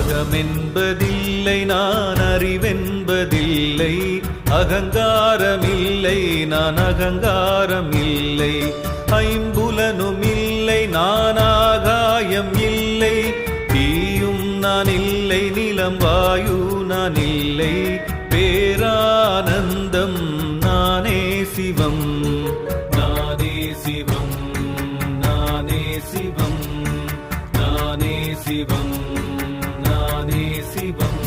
அகமென்பதில்லை நான் அறிவென்பதில்லை, அகங்காரமில்லை நான் அகங்காரமில்லை, ஐம்புலனும் இல்லை நான் ஆகாயம் இல்லை, தீயும் நான் இல்லை நிலம் வாயு நான் இல்லை, பேரானந்தம் நானே சிவம், நானே சிவம், நானே சிவம், நானே சிவம், நானே சிவம்.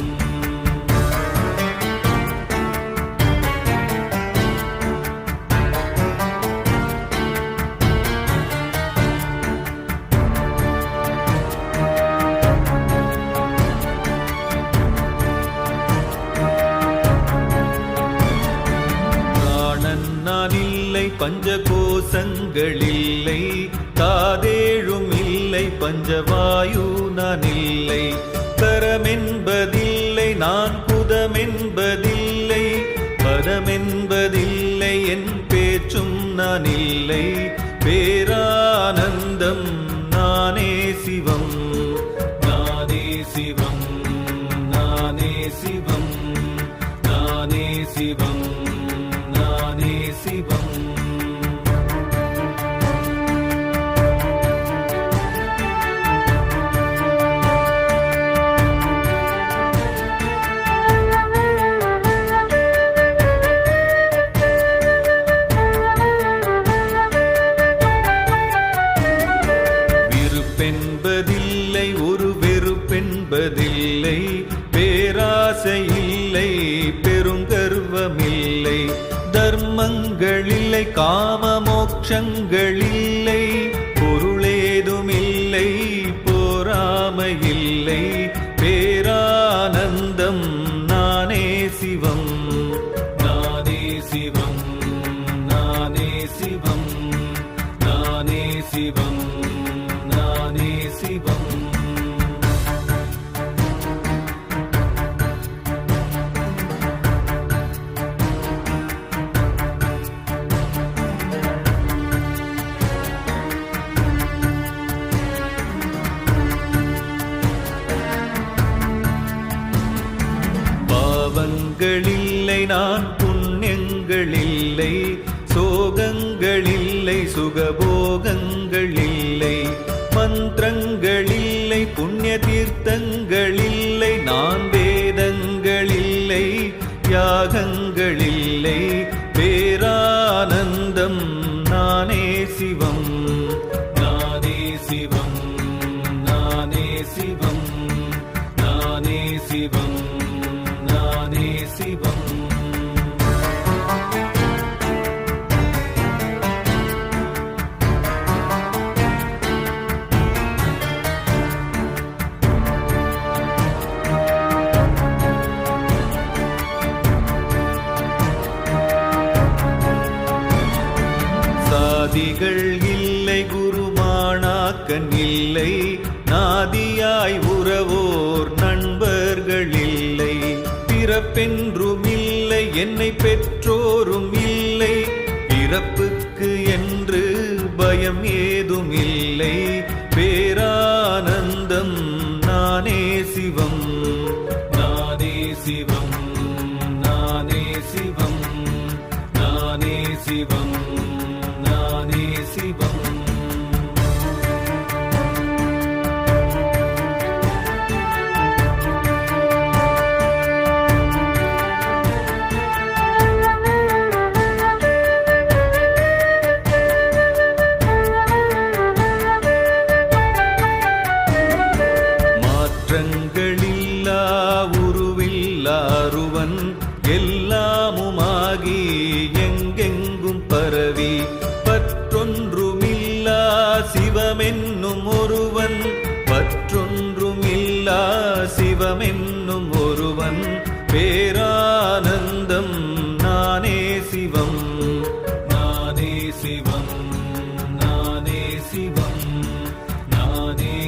பஞ்சகோசங்களில்லை, காதேழும் இல்லை, பஞ்சவாயு நான் இல்லை, கரமென்பதில்லை நான் புதமென்பதில்லை, பதமென்பதில்லை என் பேச்சும் நான் இல்லை, பேரானந்தம் நானே சிவம், நானே சிவம், நானே சிவம், நானே சிவம், நானே சிவம். விருப்பென்பதில்லை ஒரு வெறுப்பென்பதில்லை, பேராசை இல்லை பெருங்கர்வமில்லை, தர்மங்களில்லை காம மோட்சங்களில்லை, பொருளேதுமில்லை போராமையில்லை, பேரானந்தம் நானே சிவம், நானே சிவம், நானே சிவம், நானே சிவம், நானே சிவம். பாவங்களில்லை நான் புண்ணியங்களில்லை, சோகங்களில்லை சுகபோகங்களில்லை, மந்திரங்களில்லை புண்ணிய தீர்த்தங்களில்லை, நான் வேதங்களில்லை யாகங்களில்லை, பேரானந்தம் நானே சிவம், நானே சிவம், நானே சிவம், நானே சிவம், நானே சிவம். சாதிகள் இல்லை குருமானாக்கன் இல்லை, நாதியாய் உறவோர் நண்பர்கள் இல்லை, பிறப்பென்றும் இல்லை என்னை பெற்றோரும் இல்லை, பிறப்புக்கு என்று பயம் ஏதும் இல்லை, பேரானந்தம் நானே சிவம், நானே சிவம், நானே சிவம், நானே சிவம், நானே சிவம். மாற்றங்களில்லா உருவில்லாருவன், எல்லாமுமாகி எங்கெங்கும் பரவி, பற்றொன்றுமில்லா சிவமென்னும் ஒருவன், பற்றொன்றுமில்லா சிவமென்னும் ஒருவன், பேரா